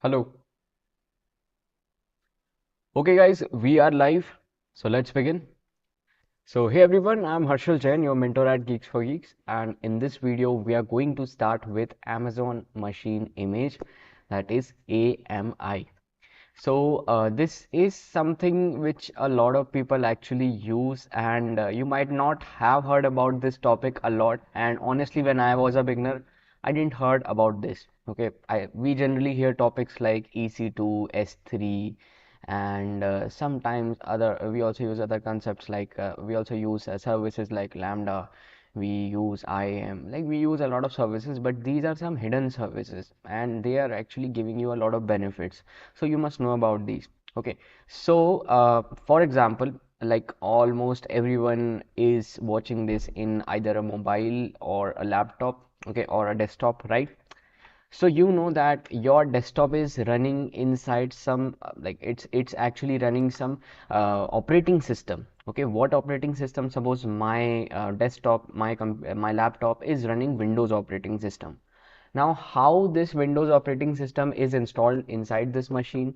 Hello. Okay, guys, we are live. So let's begin. So, hey everyone, I'm Harshal Jain, your mentor at Geeks4Geeks, and in this video, we are going to start with Amazon Machine Image, that is AMI. So, this is something which a lot of people actually use, and you might not have heard about this topic a lot. And honestly, when I was a beginner, I didn't heard about this. Okay, we generally hear topics like EC2, S3, and sometimes other. We also use other concepts like we also use services like Lambda. We use IAM, like we use a lot of services, but these are some hidden services, and they are actually giving you a lot of benefits, so you must know about these. Okay, so for example, like almost everyone is watching this in either a mobile or a laptop, okay, or a desktop, right? So you know that your desktop is running inside some like it's actually running some operating system. Okay, what operating system? Suppose my desktop, my laptop is running Windows operating system. Now, how this Windows operating system is installed inside this machine?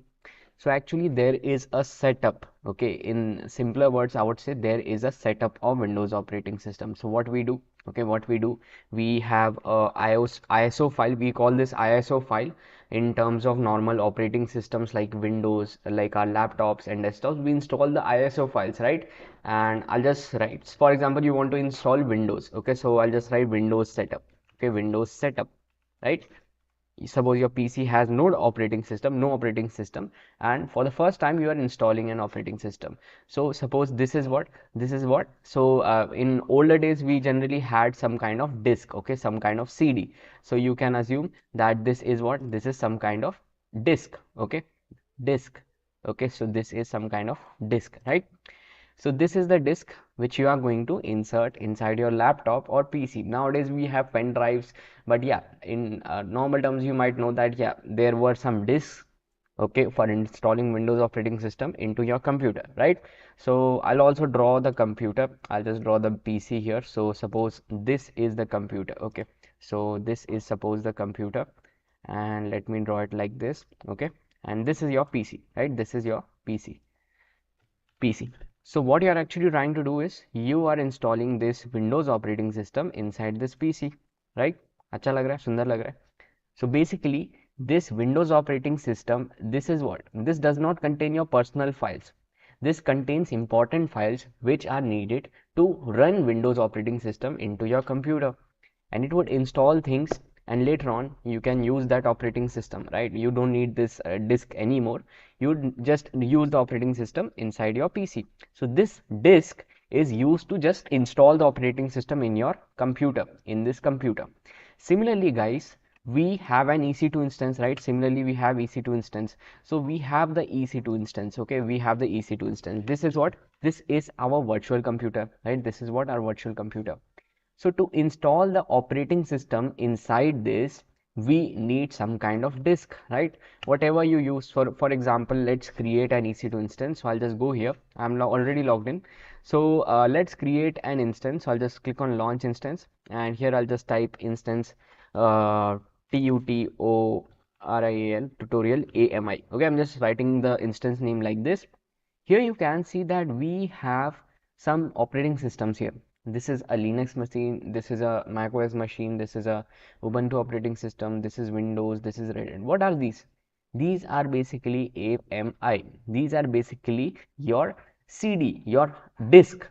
So actually there is a setup. Okay, in simpler words, I would say there is a setup of Windows operating system. So what we do? Okay, what we do? We have a ISO file. We call this ISO file in terms of normal operating systems like Windows, like our laptops and desktops. We install the ISO files, right? And I'll just write. For example, you want to install Windows. Okay, so I'll just write Windows setup. Okay, Windows setup, right? Suppose your PC has no operating system, and for the first time you are installing an operating system. So suppose this is what. So in older days we generally had some kind of disk, okay, some kind of CD. So you can assume that this is some kind of disk, okay, disk. Okay, so this is some kind of disk, right? So this is the disk which you are going to insert inside your laptop or PC. Nowadays we have pen drives, but yeah, in normal terms you might know that yeah, there were some disks, okay, for installing Windows operating system into your computer, right? So I'll also draw the computer. I'll just draw the PC here. So suppose this is the computer, okay. So this is suppose the computer, and let me draw it like this, okay. And this is your PC, right? This is your PC. So what you are actually trying to do is you are installing this Windows operating system inside this PC, right? अच्छा लग रहा है, सुंदर लग रहा है. So basically, this Windows operating system, this is what? This does not contain your personal files. This contains important files which are needed to run Windows operating system into your computer, and it would install things, and later on you can use that operating system, right? You don't need this disk anymore. You just use the operating system inside your PC. So this disk is used to just install the operating system in your computer, in this computer. Similarly, guys, we have an EC2 instance, right? Similarly, we have EC2 instance. So we have the EC2 instance, okay? We have the EC2 instance. This is what? This is our virtual computer, right? This is what our virtual computer. So to install the operating system inside this, we need some kind of disk, right? Whatever you use. For example, let's create an EC2 instance. So I'll just go here. I'm already logged in. So let's create an instance. So I'll just click on launch instance, and here I'll just type instance tutorial tutorial AMI. Okay, I'm just writing the instance name like this. Here you can see that we have some operating systems here. This is a Linux machine, this is a Mac OS machine, this is a Ubuntu operating system, this is Windows, this is Red Hat. What are these? These are basically AMI. These are basically your CD, your disk.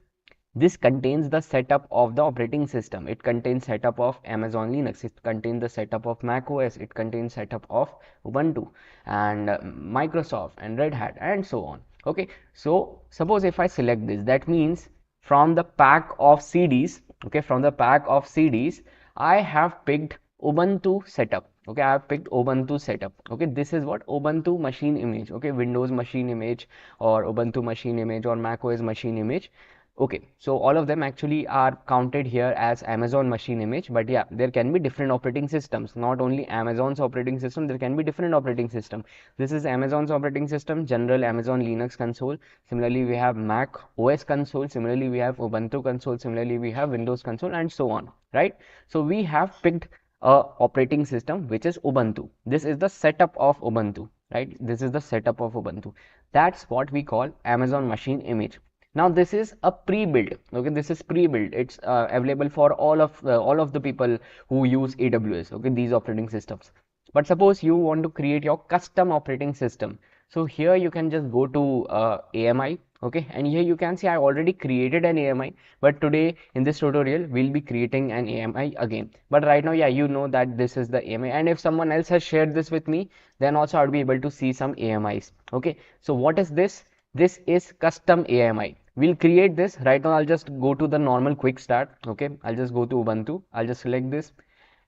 This contains the setup of the operating system. It contains setup of Amazon Linux. It contains the setup of Mac OS. It contains setup of Ubuntu and Microsoft and Red Hat and so on. Okay, so suppose if I select this, that means from the pack of CDs, okay, from the pack of CDs, I have picked Ubuntu setup. Okay, I have picked Ubuntu setup. Okay, this is what Ubuntu machine image. Okay, Windows machine image or Ubuntu machine image or Mac OS machine image. Okay, so all of them actually are counted here as Amazon machine image, but yeah, there can be different operating systems. Not only Amazon's operating system, there can be different operating system. This is Amazon's operating system, general Amazon Linux console. Similarly, we have Mac OS console. Similarly, we have Ubuntu console. Similarly, we have Windows console and so on, right? So we have picked a operating system which is Ubuntu. This is the setup of Ubuntu, right? This is the setup of Ubuntu. That's what we call Amazon machine image. Now this is a pre-built, okay? This is pre-built. It's available for all of the people who use AWS, okay? These operating systems. But suppose you want to create your custom operating system. So here you can just go to AMI, okay? And here you can see I already created an AMI, but today in this tutorial we'll be creating an AMI again. But right now, yeah, you know that this is the AMI, and if someone else has shared this with me, then also I'll be able to see some AMIs, okay? So what is this? This is custom AMI. We'll create this. Right now I'll just go to the normal quick start, okay? I'll just go to Ubuntu. I'll just select this.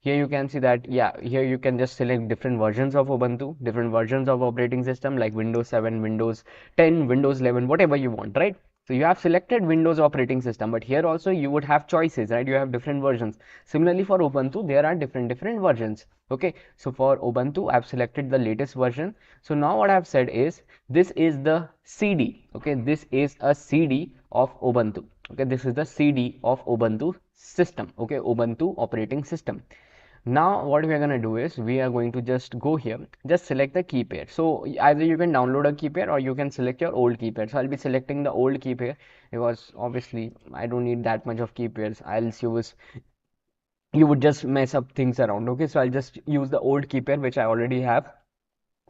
Here you can see that, yeah, here you can just select different versions of Ubuntu, different versions of operating system like Windows 7, Windows 10, Windows 11, whatever you want, right? So you have selected Windows operating system, but here also you would have choices, right? You have different versions. Similarly for Ubuntu, there are different versions. Okay, so for Ubuntu, I've selected the latest version. So now what I've said is this is the CD. Okay, this is a CD of Ubuntu. Okay, this is the CD of Ubuntu system. Okay, Ubuntu operating system. Now what we are going to do is we are going to just go here, just select the key pair. So either you can download a key pair or you can select your old key pair. So I'll be selecting the old key pair because obviously I don't need that much of key pairs, else you would just mess up things around. Okay, so I'll just use the old key pair which I already have,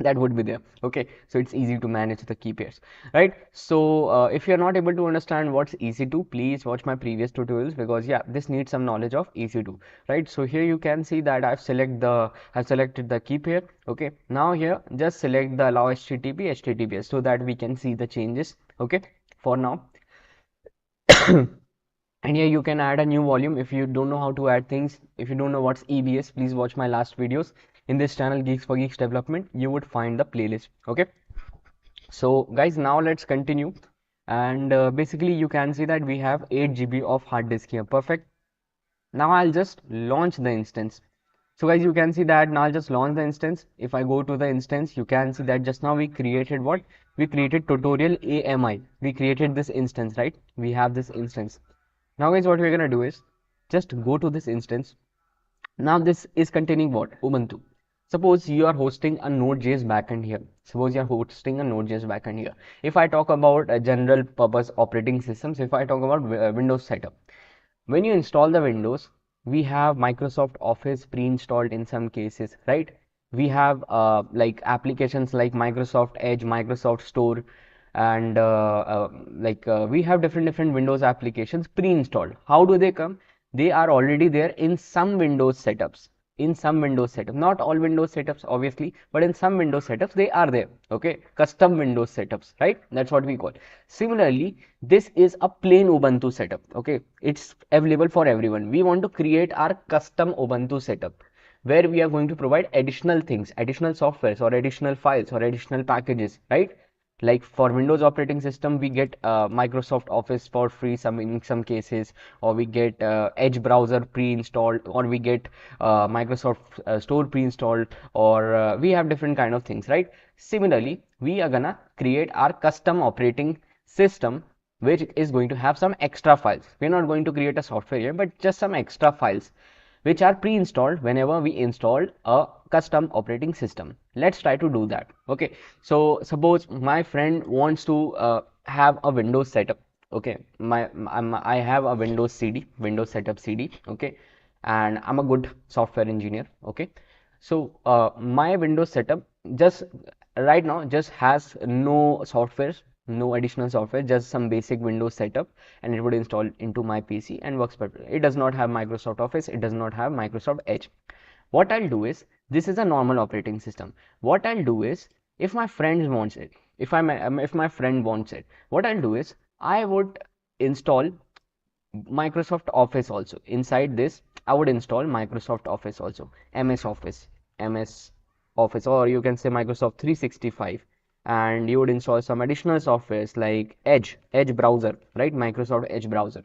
that would be there. Okay, so it's easy to manage the key pairs, right? So if you're not able to understand what's EC2, please watch my previous tutorials, because yeah, this needs some knowledge of EC2, right? So here you can see that I've selected the key pair. Okay, now here just select the allow HTTP HTTPS so that we can see the changes. Okay, for now. And here you can add a new volume. If you don't know how to add things, if you don't know what's EBS, please watch my last videos in this channel, Geeks for Geeks Development. You would find the playlist. Okay, so guys, now let's continue. And basically you can see that we have 8 GB of hard disk here. Perfect. Now I'll just launch the instance. So guys, you can see that now I'll just launch the instance. If I go to the instance, you can see that just now we created what? We created tutorial AMI. We created this instance, right? We have this instance. Now guys, what we're gonna do is just go to this instance. Now this is containing what? Ubuntu. Suppose you are hosting a Node.js backend here. Suppose you are hosting a Node.js backend here. If I talk about a general purpose operating systems, if I talk about Windows setup, when you install the Windows, we have Microsoft Office pre-installed in some cases, right? We have like applications like Microsoft Edge, Microsoft Store, and we have different Windows applications pre-installed. How do they come? They are already there in some Windows setups. In some Windows setup, not all Windows setups obviously, but in some Windows setups they are there. Okay, custom Windows setups, right? That's what we call. Similarly, this is a plain Ubuntu setup. Okay, it's available for everyone. We want to create our custom Ubuntu setup where we are going to provide additional things, additional softwares or additional files or additional packages, right? Like for Windows operating system, we get Microsoft Office for free in some cases, or we get Edge browser pre-installed, or we get Microsoft Store pre-installed, or we have different kind of things, right? Similarly, we are gonna create our custom operating system which is going to have some extra files. We're not going to create a software here, but just some extra files which are pre-installed whenever we install a custom operating system. Let's try to do that. Okay, so suppose my friend wants to have a Windows setup. Okay, I have a Windows CD, Windows setup CD. Okay, and I'm a good software engineer. Okay, so my Windows setup just right now just has no softwares, no additional software, just some basic Windows setup, and it would install into my PC and works perfectly. It does not have Microsoft Office, it does not have Microsoft Edge. What I'll do is, this is a normal operating system. What I'll do is, if my friend wants it, if my friend wants it, what I'll do is I would install Microsoft Office also. Inside this, I would install Microsoft Office also, MS Office, or you can say Microsoft 365, and you would install some additional softwares like Edge browser, right? Microsoft Edge browser.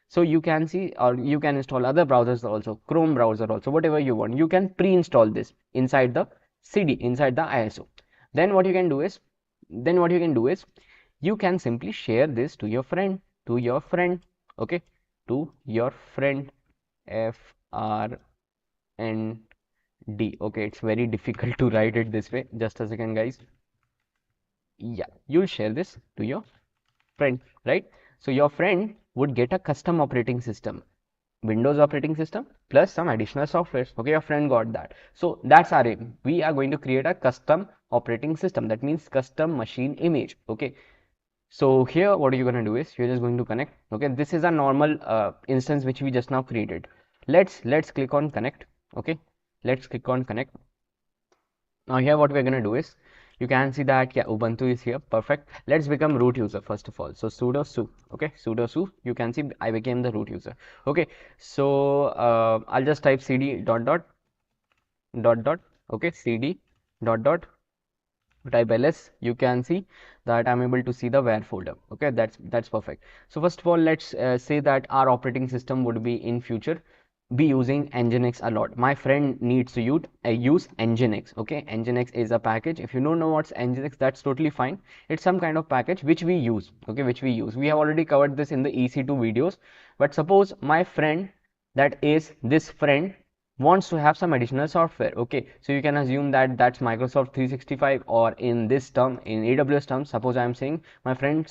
So you can see, or you can install other browsers also, Chrome browser also, whatever you want. You can pre-install this inside the CD, inside the ISO. Then what you can do is, you can simply share this to your friend, okay, to your friend, FRIEND, D. Okay, it's very difficult to write it this way. Just a second, guys. Yeah, you'll share this to your friend, right? So your friend would get a custom operating system, Windows operating system plus some additional softwares. Okay, your friend got that. So that's our aim. We are going to create a custom operating system. That means custom machine image. Okay. So here, what you're going to do is you're just going to connect. Okay, this is a normal instance which we just now created. Let's click on connect. Okay, let's click on connect. Now here what we're going to do is, you can see that, yeah, Ubuntu is here. Perfect. Let's become root user first of all. So sudo su. Okay, sudo su. You can see I became the root user. Okay, so I'll just type cd dot dot dot dot. Okay, cd dot dot, type ls. You can see that I'm able to see the where folder. Okay, that's perfect. So first of all, let's say that our operating system would be in future be using nginx a lot. My friend needs to use nginx. Okay, nginx is a package. If you don't know what's nginx, that's totally fine. It's some kind of package which we use. Okay, which we use. We have already covered this in the ec2 videos. But suppose my friend, that is this friend, wants to have some additional software. Okay, so you can assume that that's Microsoft 365, or in this term, in AWS terms, suppose I'm saying my friend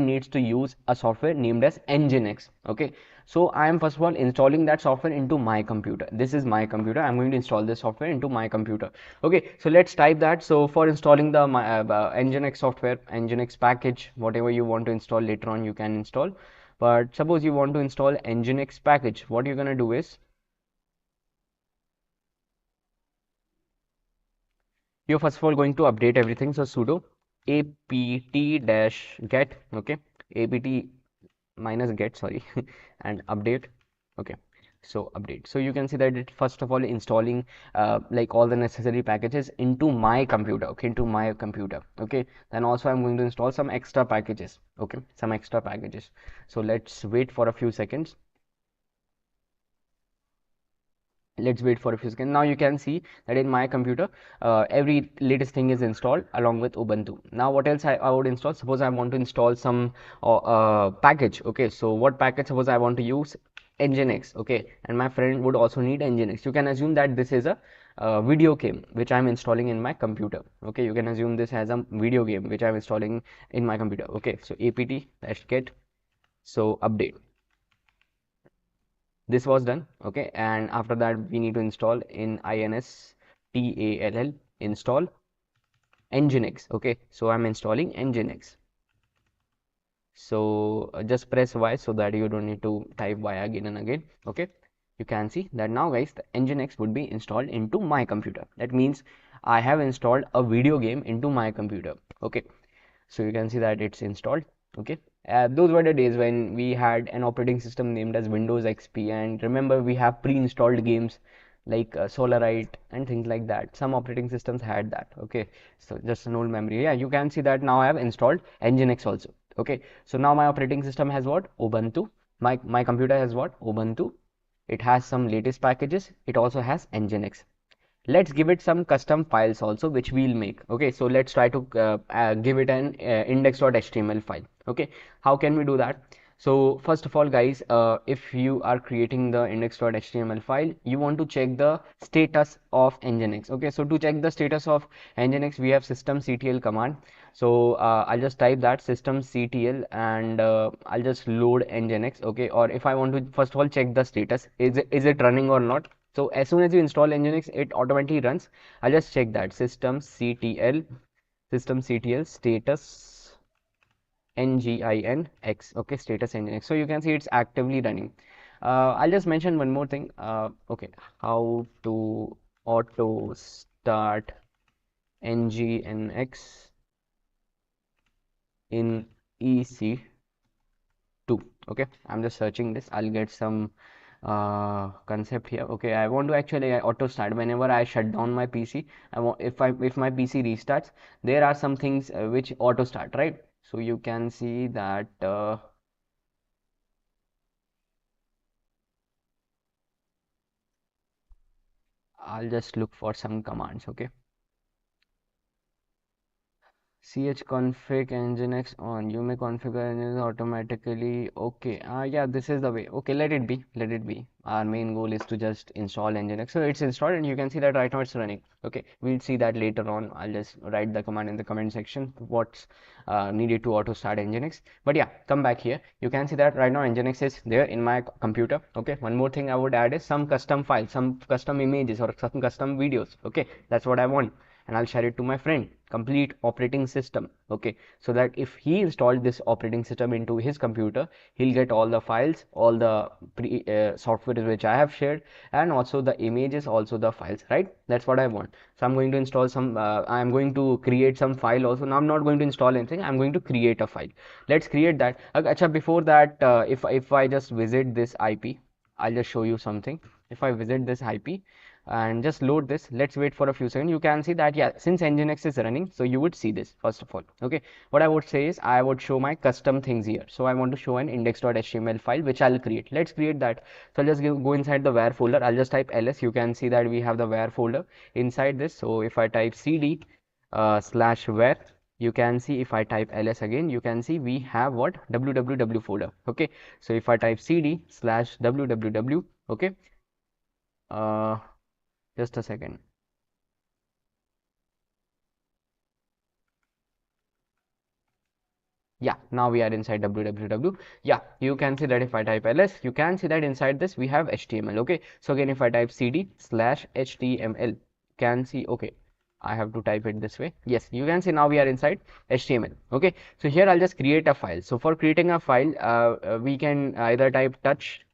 needs to use a software named as nginx. Okay, so I am first of all installing that software into my computer. This is my computer. I'm going to install this software into my computer. Okay, so let's type that. So for installing the nginx software, nginx package, whatever you want to install later on, you can install. But suppose you want to install nginx package, what you're gonna do is, you're first of all going to update everything. So sudo apt-get, okay, apt minus get, sorry, and update. Okay, so update. So you can see that it first of all installing like all the necessary packages into my computer. Okay, into my computer. Okay, then also I'm going to install some extra packages. Okay, some extra packages. So let's wait for a few seconds. Let's wait for a few seconds. Now you can see that in my computer every latest thing is installed along with Ubuntu. Now what else I would install? Suppose I want to install some package. Okay, so what package? Suppose I want to use nginx. Okay, and my friend would also need nginx. You can assume that this is a video game which I'm installing in my computer. Okay, you can assume this as a video game which I'm installing in my computer. Okay, so apt-get, so update. This was done. Okay, and after that we need to install in install install nginx. Okay, so I'm installing nginx. So just press y so that you don't need to type y again and again. Okay, you can see that now, guys, the nginx would be installed into my computer. That means I have installed a video game into my computer. Okay, so you can see that it's installed. Okay, those were the days when we had an operating system named as Windows XP, and remember, we have pre-installed games like Solarite and things like that. Some operating systems had that. Okay, so just an old memory. Yeah, you can see that now I have installed nginx also. Okay, so now my operating system has what? Ubuntu. My computer has what? Ubuntu. It has some latest packages. It also has nginx. Let's give it some custom files also, which we'll make. Okay, so let's try to give it an index.html file. Okay, how can we do that? So first of all, guys, if you are creating the index.html file, you want to check the status of nginx. Okay, so to check the status of nginx, we have systemctl command. So I'll just type that systemctl, and I'll just load nginx. Okay, or if I want to first of all check the status, is it running or not? So as soon as you install nginx, it automatically runs. I'll just check that systemctl status nginx. Okay, status nginx. So you can see it's actively running. I'll just mention one more thing. Okay, how to auto start nginx in EC2. Okay, I'm just searching this. I'll get some concept here. Okay, I want to actually auto start whenever I shut down my PC. I want, if my PC restarts, there are some things which auto start, right? So you can see that I'll just look for some commands. Okay, chconfig nginx on. You may configure nginx automatically. Okay. Yeah, this is the way. Okay, let it be. Let it be. Our main goal is to just install nginx. So it's installed, and you can see that right now it's running. Okay, we'll see that later on. I'll just write the command in the comment section. What's needed to auto start nginx. But yeah, come back here. You can see that right now nginx is there in my computer. Okay. One more thing I would add is some custom files, some custom images, or some custom videos. Okay, that's what I want, and I'll share it to my friend. Complete operating system. Okay, so that if he installed this operating system into his computer, he'll get all the files, all the software which I have shared, and also the images, also the files, right? That's what I want. So I'm going to install some, I'm going to create some file also. Now I'm not going to install anything, I'm going to create a file. Let's create that. Acha, before that, if I just visit this IP, I'll just show you something. If I visit this IP and just load this, let's wait for a few seconds. You can see that, yeah, since nginx is running, so you would see this first of all. Okay, what I would say is I would show my custom things here. So I want to show an index.html file which I'll create. Let's create that. So I'll just go inside the where folder. I'll just type ls. You can see that we have the where folder inside this. So if I type cd slash where, you can see if I type ls again, you can see we have what, www folder. Okay, so if I type cd slash www, okay, uh just a second. Yeah, now we are inside www. Yeah, you can see that if I type ls, you can see that inside this we have html. Okay, so again if I type cd slash html, can see, okay, I have to type it this way. Yes, you can see now we are inside html. Okay, so here I'll just create a file. So for creating a file, we can either type touch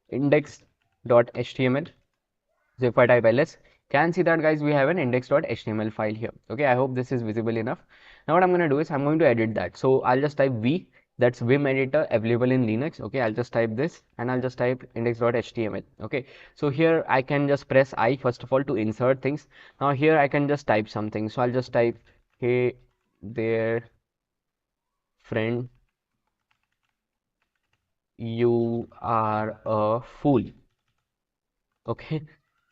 index.html. So if I type ls, can see that guys we have an index.html file here. Okay, I hope this is visible enough. Now what I'm going to do is I'm going to edit that. So I'll just type v, that's vim editor available in Linux. Okay, I'll just type this and I'll just type index.html. Okay, so here I can just press I first of all to insert things. Now here I can just type something. So I'll just type, hey there friend, you are a fool. Okay,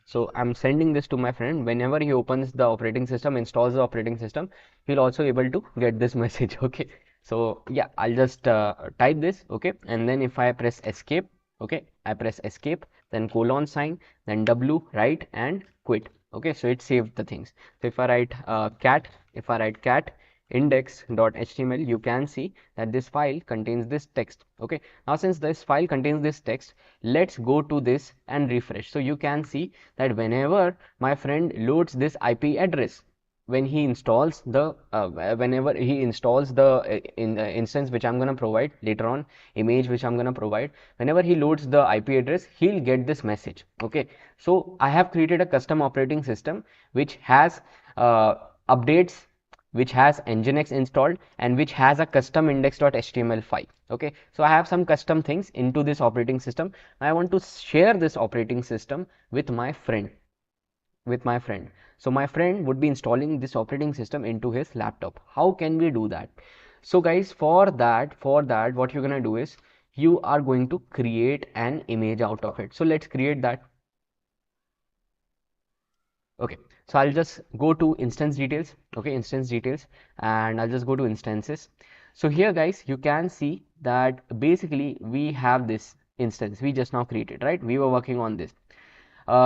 so I'm sending this to my friend. Whenever he opens the operating system, installs the operating system, he'll also able to get this message. Okay, so yeah, I'll just type this. Okay, and then if I press escape, okay, I press escape, then colon sign, then w, right, and quit. Okay, so it saved the things. So if I write cat, if I write cat index.html, you can see that this file contains this text. Okay, now since this file contains this text, let's go to this and refresh. So you can see that whenever my friend loads this IP address, when he installs the whenever he installs the instance which I'm going to provide later on, image which I'm going to provide, whenever he loads the IP address, he'll get this message. Okay, so I have created a custom operating system which has updates, which has nginx installed, and which has a custom index.html file. Okay, so I have some custom things into this operating system. I want to share this operating system with my friend, so my friend would be installing this operating system into his laptop. How can we do that? So guys, for that what you're gonna do is you are going to create an image out of it. So let's create that. Okay, so I'll just go to instance details. Okay, instance details, and I'll just go to instances. So here guys, you can see that basically we have this instance we just now created, right? We were working on this.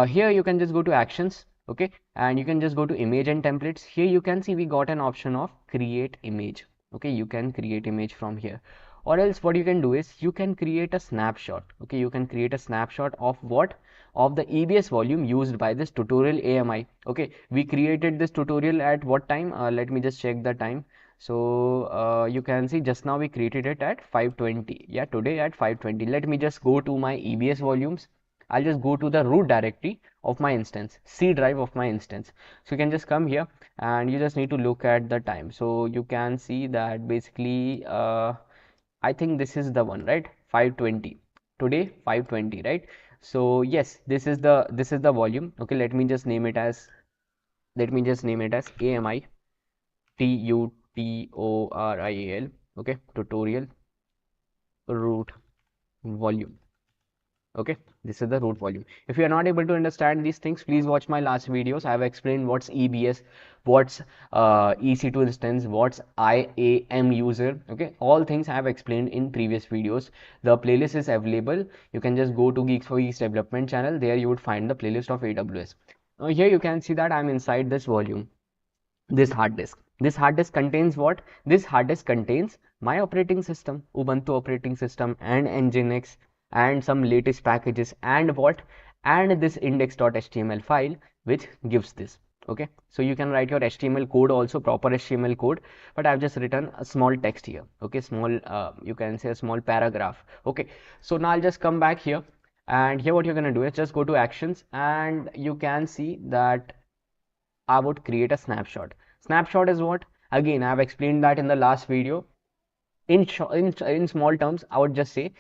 Here you can just go to actions. Okay, and you can just go to image and templates. Here you can see we got an option of create image. Okay, you can create image from here, or else what you can do is you can create a snapshot. Okay, you can create a snapshot of what, of the EBS volume used by this tutorial AMI. Okay, we created this tutorial at what time? Let me just check the time. So you can see just now we created it at 5:20. Yeah, today at 5:20. Let me just go to my EBS volumes. I'll just go to the root directory of my instance, C drive of my instance. So you can just come here and you just need to look at the time. So you can see that basically I think this is the one, right? 5:20. Today 5:20, right? So yes, this is the volume. Okay, let me just name it as AMI tutorial. Okay, tutorial root volume. Okay, this is the root volume. If you are not able to understand these things, please watch my last videos. I have explained what's EBS, what's EC2 instance, what's IAM user. Okay, all things I have explained in previous videos. The playlist is available. You can just go to Geeks for Geeks development channel. There you would find the playlist of AWS. Now here you can see that I'm inside this volume, this hard disk. This hard disk contains what? This hard disk contains my operating system, Ubuntu operating system, and Nginx, and some latest packages, and what? And this index.html file which gives this. Okay, so you can write your HTML code also, proper HTML code, but I've just written a small text here. Okay, small, you can say a small paragraph. Okay, so now I'll just come back here, and here what you're gonna do is just go to actions, and you can see that I would create a snapshot. Snapshot is what? Again, I have explained that in the last video. In small terms, I would just say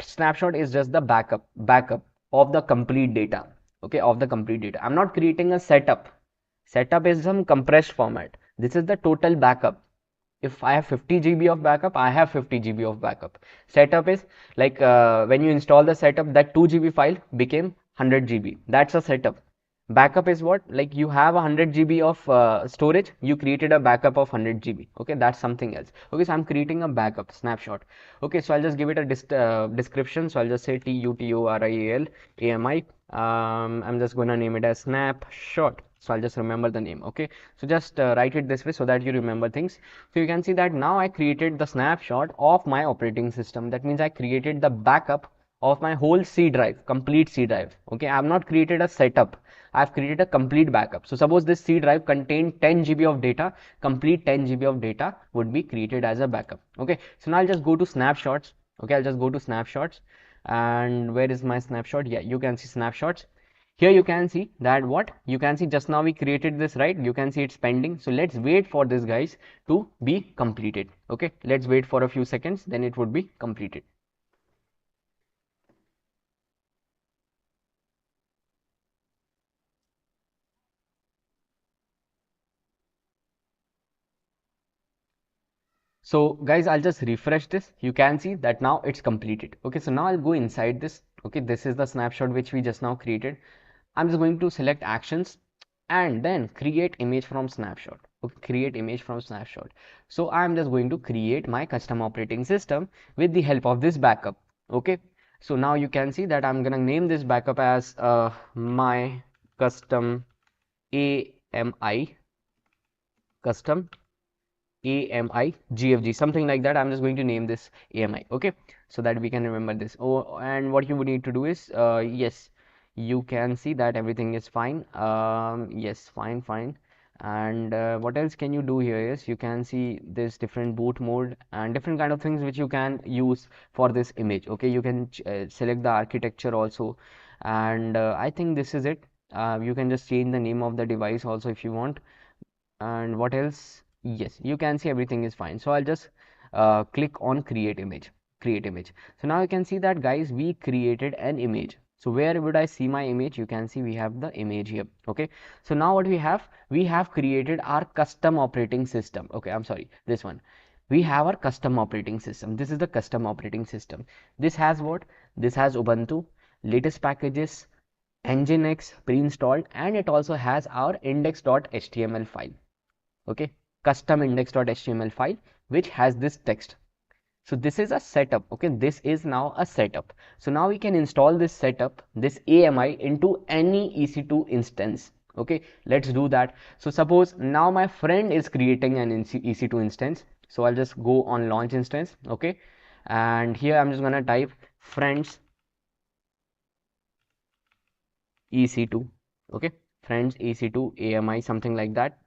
snapshot is just the backup of the complete data. Okay, of the complete data. I'm not creating a setup. Setup is some compressed format. This is the total backup. If I have 50 GB of backup, I have 50 GB of backup. Setup is like when you install the setup, that 2 GB file became 100 GB. That's a setup. Backup is what? Like you have 100 GB of storage, you created a backup of 100 GB. Okay, that's something else. Okay, so I'm creating a backup snapshot. Okay, so I'll just give it a description. So I'll just say TUTORIAL AMI. I'm just gonna name it as snapshot. So I'll just remember the name. Okay, so just write it this way so that you remember things. So you can see that now I created the snapshot of my operating system. That means I created the backup of my whole C drive, complete C drive. Okay, I have not created a setup. I've created a complete backup. So suppose this C drive contained 10 GB of data, complete 10 GB of data would be created as a backup. Okay, so now I'll just go to snapshots. Okay, I'll just go to snapshots, and where is my snapshot? Yeah, you can see snapshots. Here you can see that what? You can see just now we created this, right? You can see it's pending. So let's wait for this guys to be completed. Okay, let's wait for a few seconds, then it would be completed. So guys, I'll just refresh this. You can see that now it's completed. Okay, so now I'll go inside this. Okay, this is the snapshot which we just now created. I'm just going to select actions and then create image from snapshot. Okay, create image from snapshot. So I'm just going to create my custom operating system with the help of this backup. Okay, so now you can see that I'm gonna name this backup as my custom AMI, custom AMI GFG, something like that. I'm just going to name this AMI. Okay, so that we can remember this. Oh, and what you would need to do is yes, you can see that everything is fine. Yes, fine. And what else can you do here is you can see this different boot mode and different kind of things which you can use for this image. Okay, you can select the architecture also, and I think this is it. You can just change the name of the device also if you want. And what else? Yes, you can see everything is fine. So I'll just click on create image. So now you can see that guys, we created an image. So where would I see my image? You can see we have the image here. Okay, so now what we have created our custom operating system. Okay, I'm sorry, this one. We have our custom operating system. This is the custom operating system. This has what? This has Ubuntu, latest packages, Nginx pre-installed, and it also has our index.html file. Okay, custom index.html file which has this text. So this is a setup. Okay, this is now a setup. So now we can install this setup, this AMI, into any EC2 instance. Okay, let's do that. So suppose now my friend is creating an EC2 instance. So I'll just go on launch instance. Okay, and here I'm just gonna type friends EC2. Okay, friends EC2 AMI, something like that.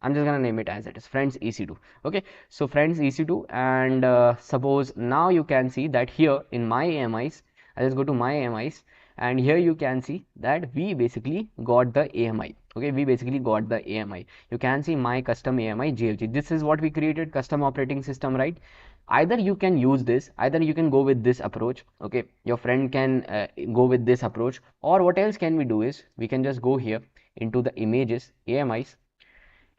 I'm just gonna name it as it is, friends EC2. Okay, so friends EC2, and suppose now you can see that here in my AMIs, I just go to my AMIs, and here you can see that we basically got the AMI. Okay, we basically got the AMI. You can see my custom AMI GFG. This is what we created, custom operating system, right? Either you can use this, either you can go with this approach. Okay, your friend can go with this approach, or what else can we do is we can just go here into the images, AMIs.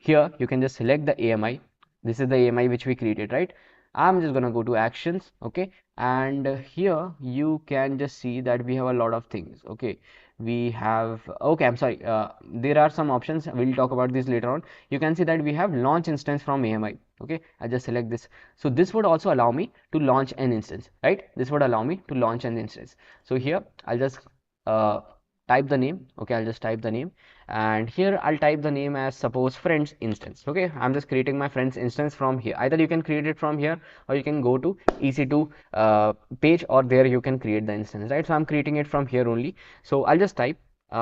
Here you can just select the AMI. This is the AMI which we created, right? I'm just gonna go to actions, okay, and here you can just see that we have a lot of things, okay. We have, okay, I'm sorry, there are some options, we'll talk about this later on. You can see that we have launch instance from AMI, okay. I just select this, so this would also allow me to launch an instance, right? This would allow me to launch an instance. So here I'll just uh, type the name, okay. I'll just type the name, and here I'll type the name as suppose friends instance, okay. I'm just creating my friends instance from here. Either you can create it from here or you can go to EC2 page, or there you can create the instance, right? So I'm creating it from here only. So I'll just type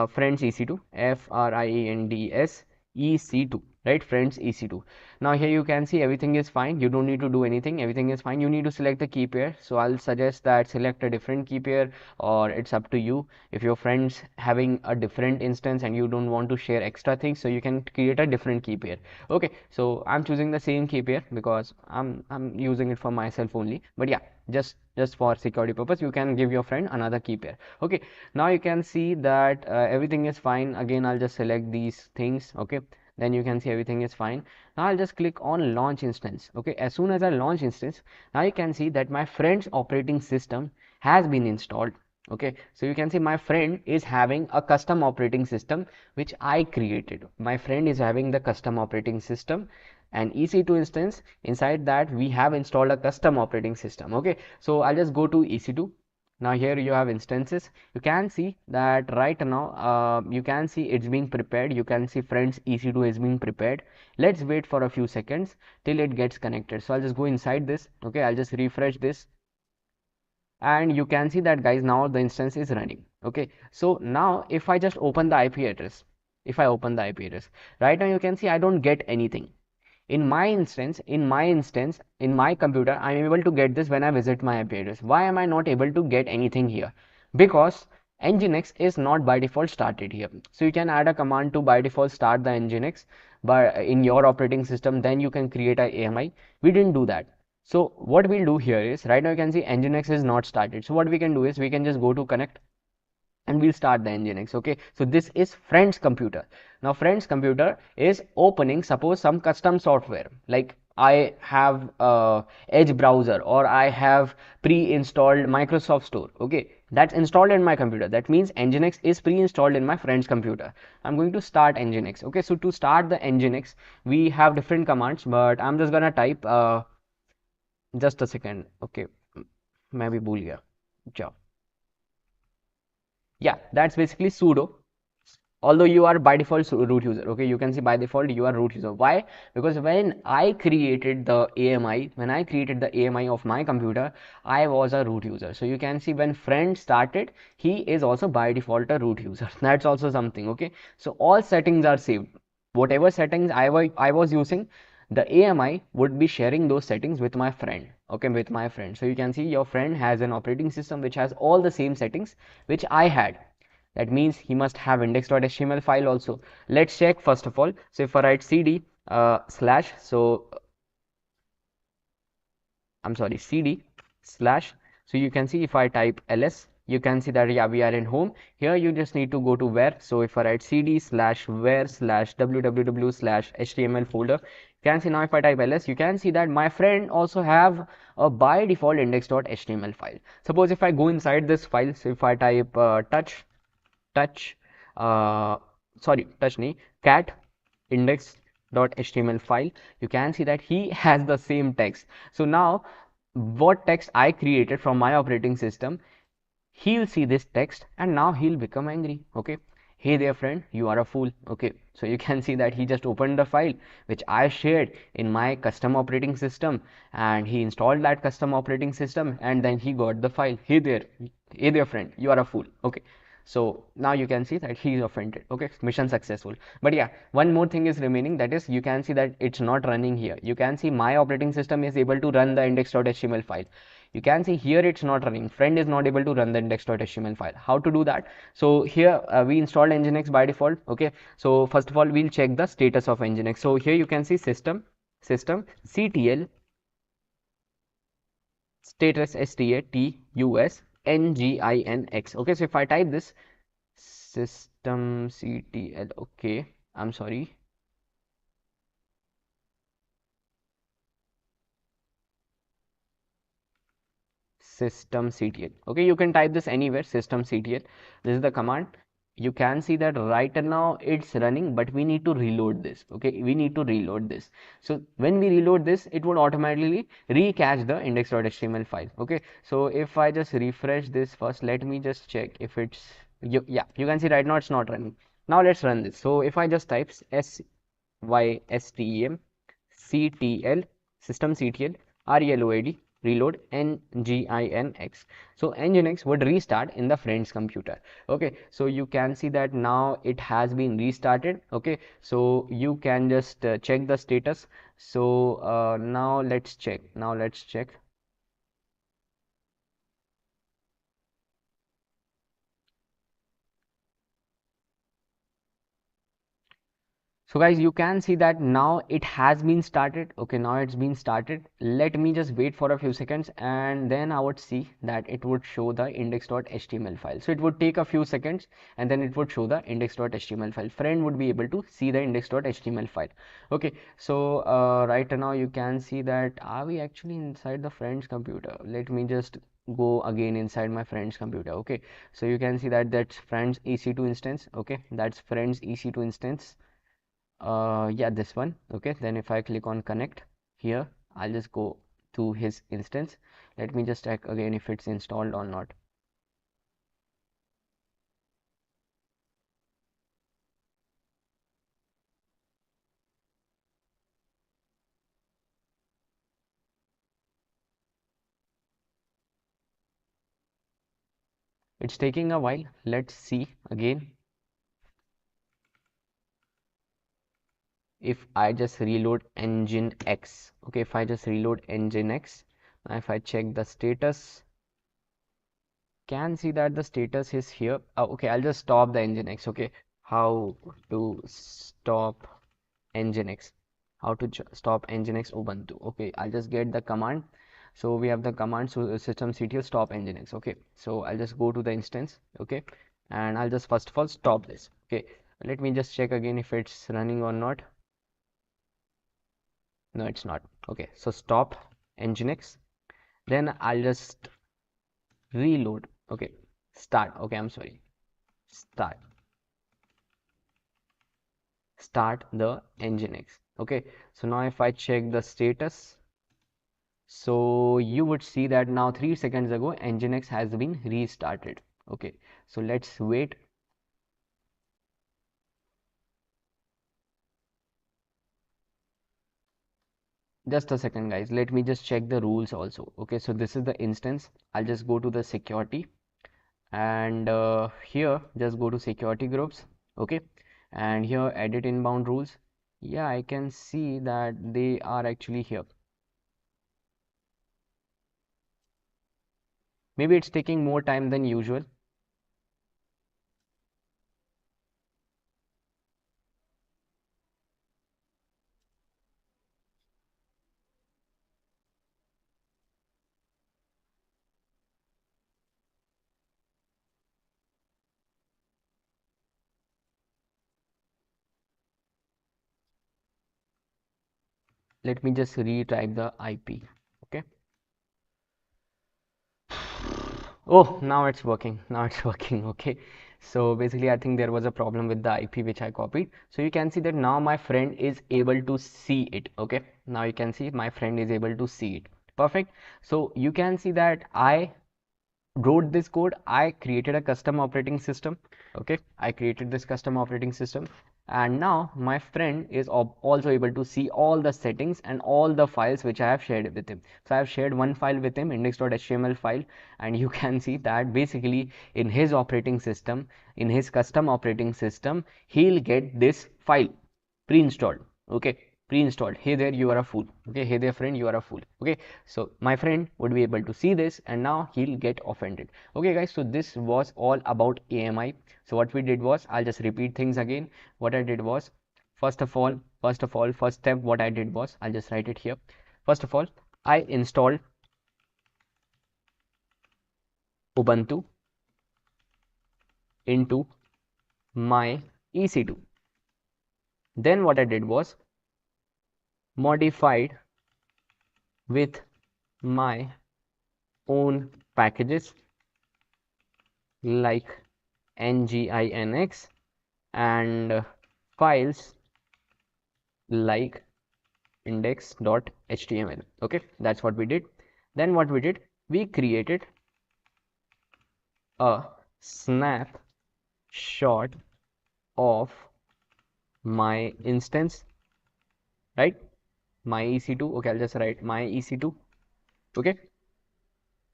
friends EC2, FRIENDS EC2, right? Friends EC2. Now here you can see everything is fine. You don't need to do anything. Everything is fine. You need to select the key pair. So I'll suggest that select a different key pair, or it's up to you. If your friends having a different instance and you don't want to share extra things, so you can create a different key pair. Okay, so I'm choosing the same key pair because I'm using it for myself only. But yeah, just for security purpose, you can give your friend another key pair. Okay, now you can see that everything is fine. Again, I'll just select these things, okay. Then you can see everything is fine. Now I'll just click on launch instance, okay. As soon as I launch instance, now you can see that my friend's operating system has been installed, okay. So you can see my friend is having a custom operating system which I created. My friend is having the custom operating system, and EC2 instance, inside that we have installed a custom operating system, okay. So I'll just go to EC2. Now here you have instances. You can see that right now you can see it's being prepared. You can see friends EC2 is being prepared. Let's wait for a few seconds till it gets connected. So I'll just go inside this, okay. I'll just refresh this, and you can see that, guys, now the instance is running, okay. So now if I just open the IP address, if I open the IP address right now, you can see I don't get anything in my instance. In my computer, I'm able to get this when I visit my IP address. Why am I not able to get anything here? Because nginx is not by default started here. So you can add a command to by default start the nginx, but in your operating system, then you can create a AMI. We didn't do that. So what we'll do here is, right now you can see nginx is not started. So what we can do is we can just go to connect and we'll start the nginx, okay. So this is friend's computer. Now friend's computer is opening, suppose, some custom software, like I have Edge browser, or I have pre-installed Microsoft Store, okay. That's installed in my computer. That means nginx is pre-installed in my friend's computer. I'm going to start nginx, okay. So to start the nginx, we have different commands, but I'm just gonna type just a second, okay. Maybe भूल गया. Ciao. Yeah, that's basically sudo. Although you are by default root user, okay. You can see by default you are root user. Why? Because when I created the AMI of my computer, I was a root user. So you can see when friend started, he is also by default a root user. That's also something, okay. So all settings are saved. Whatever settings I was using, the AMI would be sharing those settings with my friend, okay, with my friend. So you can see your friend has an operating system which has all the same settings which I had. That means he must have index.html file also. Let's check first of all. So if I write cd slash, so I'm sorry, cd slash, so you can see if I type ls, you can see that, yeah, we are in home. Here you just need to go to where. So if I write cd slash where slash www slash html folder, you can see now if I type ls, you can see that my friend also have a by default index.html file. Suppose if I go inside this file, so if I type touch touch nahi, cat index.html file, you can see that he has the same text. So now what text I created from my operating system, he'll see this text and now he'll become angry, okay. Hey there friend, you are a fool, okay. So you can see that he just opened the file which I shared in my custom operating system, and he installed that custom operating system, and then he got the file. Hey there friend, you are a fool, okay. So now you can see that he is offended, okay. Mission successful. But yeah, one more thing is remaining, that is, you can see that it's not running here. You can see my operating system is able to run the index.html file. You can see here it's not running. Friend is not able to run the index.html file. How to do that? So here we installed nginx by default, okay. So first of all, we'll check the status of nginx. So here you can see system ctl status status nginx, okay. So if I type this system ctl, okay, I'm sorry, . systemctl. Okay, you can type this anywhere, systemctl. This is the command. You can see that right now it's running, but we need to reload this. Okay, we need to reload this. So when we reload this, it would automatically recache the index.html file. Okay, so if I just refresh this first, let me just check if it's yeah, you can see right now it's not running. Now let's run this. So if I just type systemctl systemctl reload reload nginx, so nginx would restart in the friend's computer. Okay, so you can see that now it has been restarted. Okay, so you can just check the status. So now let's check. So guys, you can see that now it has been started. Okay, now it's been started. Let me just wait for a few seconds, and then I would see that it would show the index.html file. So it would take a few seconds, and then it would show the index.html file. Friend would be able to see the index.html file. Okay, so right now you can see that are we actually inside the friend's computer? Let me just go again inside my friend's computer. Okay, so you can see that that's friend's EC2 instance. Okay, that's friend's EC2 instance. Yeah, this one. Okay, then if I click on connect here, I'll just go to his instance. Let me just check again if it's installed or not. It's taking a while. Let's see again. If I just reload nginx, okay, if I just reload nginx, if I check the status, can see that the status is here. Oh, okay, I'll just stop the nginx. Okay, how to stop nginx, how to stop nginx ubuntu. Okay, I'll just get the command. So we have the command, so systemctl stop nginx. Okay, so I'll just go to the instance. Okay, and I'll just first of all stop this. Okay, let me just check again if it's running or not. No, it's not. Okay, so stop nginx, then I'll just reload. Okay, start. Okay, I'm sorry, start the nginx. Okay, so now if I check the status, so you would see that now 3 seconds ago nginx has been restarted. Okay, so let's wait. Just a second guys, let me just check the rules also. Okay, so this is the instance. I'll just go to the security, and here just go to security groups. Okay, and here edit inbound rules. Yeah, I can see that they are actually here. Maybe it's taking more time than usual. Let me just retype the IP. Okay, oh, now it's working. Now it's working. Okay, so basically I think there was a problem with the IP which I copied. So you can see that now my friend is able to see it. Okay, now you can see my friend is able to see it. Perfect. So you can see that I wrote this code. I created a custom operating system. Okay, I created this custom operating system, and now my friend is also able to see all the settings and all the files which I have shared with him. So I have shared one file with him, index.html file, and you can see that basically in his operating system, in his custom operating system, he'll get this file pre-installed. Okay, pre-installed. Hey there, you are a fool. Okay, hey there friend, you are a fool. Okay, so my friend would be able to see this, and now he'll get offended. Okay guys, so this was all about AMI. So what we did was, I'll just repeat things again. What I did was, first step what I did was, I'll just write it here. First of all, I installed Ubuntu into my EC2. Then what I did was, modified with my own packages like nginx and files like index.html. Okay, that's what we did. Then what we did, we created a snapshot of my instance, right? My EC2. Okay, I'll just write my EC2. Okay.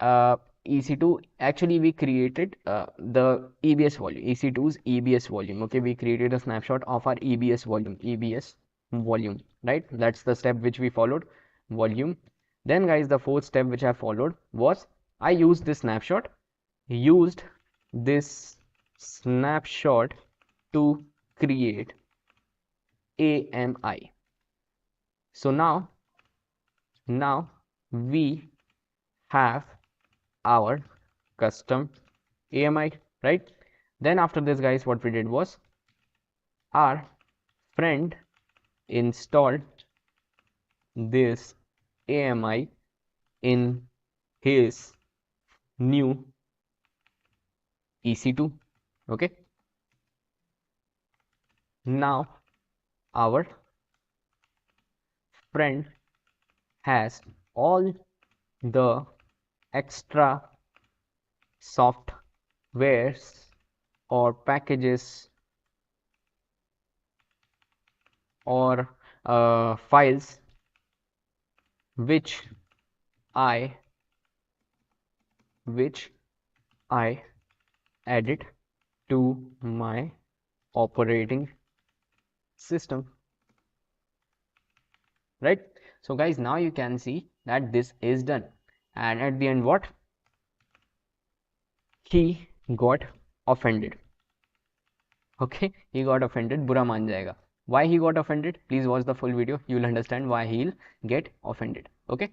EC2, actually we created the EBS volume, EC2's EBS volume. Okay, we created a snapshot of our EBS volume, right? That's the step which we followed, volume. Then guys, the fourth step which I followed was I used this snapshot to create AMI. So now we have our custom AMI, right? Then after this guys, what we did was our friend installed this AMI in his new EC2. Okay, now our friend has all the extra softwares or packages or files which I added to my operating system, right? So guys, now you can see that this is done, and at the end what, he got offended. Okay, he got offended, बुरा मान जाएगा. Why he got offended? Please watch the full video, you will understand why he'll get offended. Okay,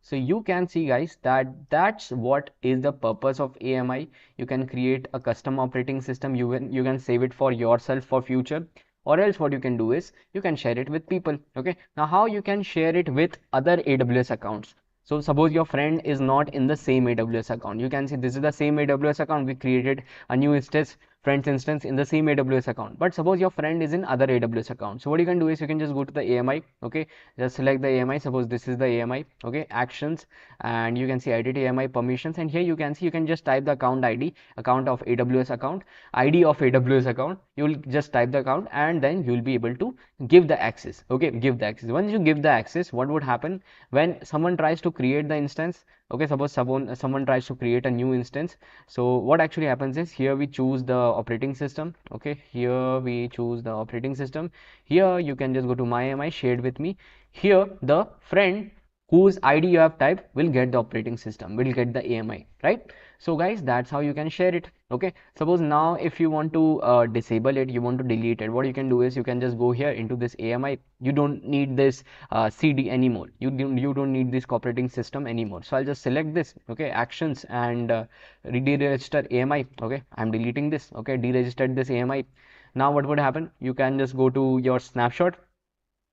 so you can see guys that that's what is the purpose of AMI. You can create a custom operating system, you can save it for yourself for future, or else what you can do is you can share it with people. Okay, now how you can share it with other AWS accounts? So suppose your friend is not in the same AWS account, you can see this is the same AWS account, we created a new instance, friends instance in the same AWS account, but suppose your friend is in other AWS account. So what you can do is you can just go to the AMI. Okay, just select the AMI, suppose this is the AMI. Okay, actions, and you can see edit AMI permissions, and here you can see you can just type the account ID, account of AWS account, ID of AWS account. You will just type the account and then you will be able to give the access. Okay, give the access. Once you give the access, what would happen when someone tries to create the instance? Okay, suppose someone tries to create a new instance. So what actually happens is, here we choose the operating system. Okay, here we choose the operating system. Here you can just go to my AMI, shared with me. Here the friend whose ID you have typed will get the operating system, will get the AMI, right? So guys, that's how you can share it. Okay, suppose now if you want to disable it, you want to delete it, what you can do is you can just go here into this AMI. You don't need this CD anymore, you don't need this operating system anymore. So I'll just select this. Okay, actions, and deregister AMI. Okay, I'm deleting this. Okay, deregistered this AMI. Now what would happen, you can just go to your snapshot,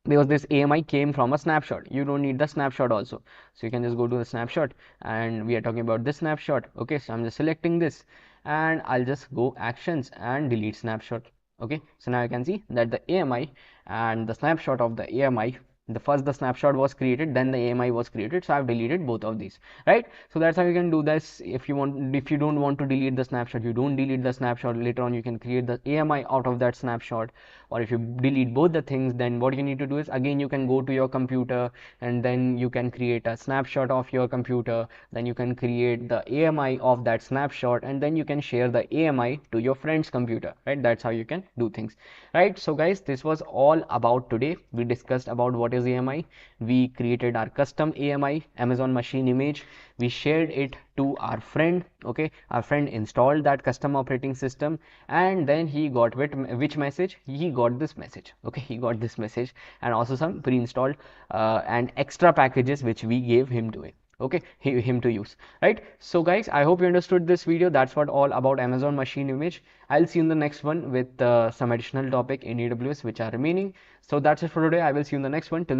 because this AMI came from a snapshot. You don't need the snapshot also, so you can just go to the snapshot, and we are talking about this snapshot. Okay, so I'm just selecting this, and I'll just go actions and delete snapshot. Okay, so now you can see that the AMI and the snapshot of the AMI, the snapshot was created, then the AMI was created. So I've deleted both of these, right? So that's how you can do this. If you don't want to delete the snapshot, you don't delete the snapshot. Later on you can create the AMI out of that snapshot. Or if you delete both the things, then what you need to do is, again you can go to your computer, and then you can create a snapshot of your computer, then you can create the AMI of that snapshot, and then you can share the AMI to your friend's computer, right? That's how you can do things, right? So guys, this was all about today. We discussed about what is AMI, we created our custom AMI, Amazon machine image, we shared it to our friend. Okay, our friend installed that custom operating system, and then he got which message? He got this message. Okay, he got this message, and also some pre-installed and extra packages which we gave him to it. Okay, him to use, right? So guys, I hope you understood this video. That's what all about Amazon machine image. I'll see you in the next one with some additional topic in AWS which are remaining. So that's it for today. I will see you in the next one. Till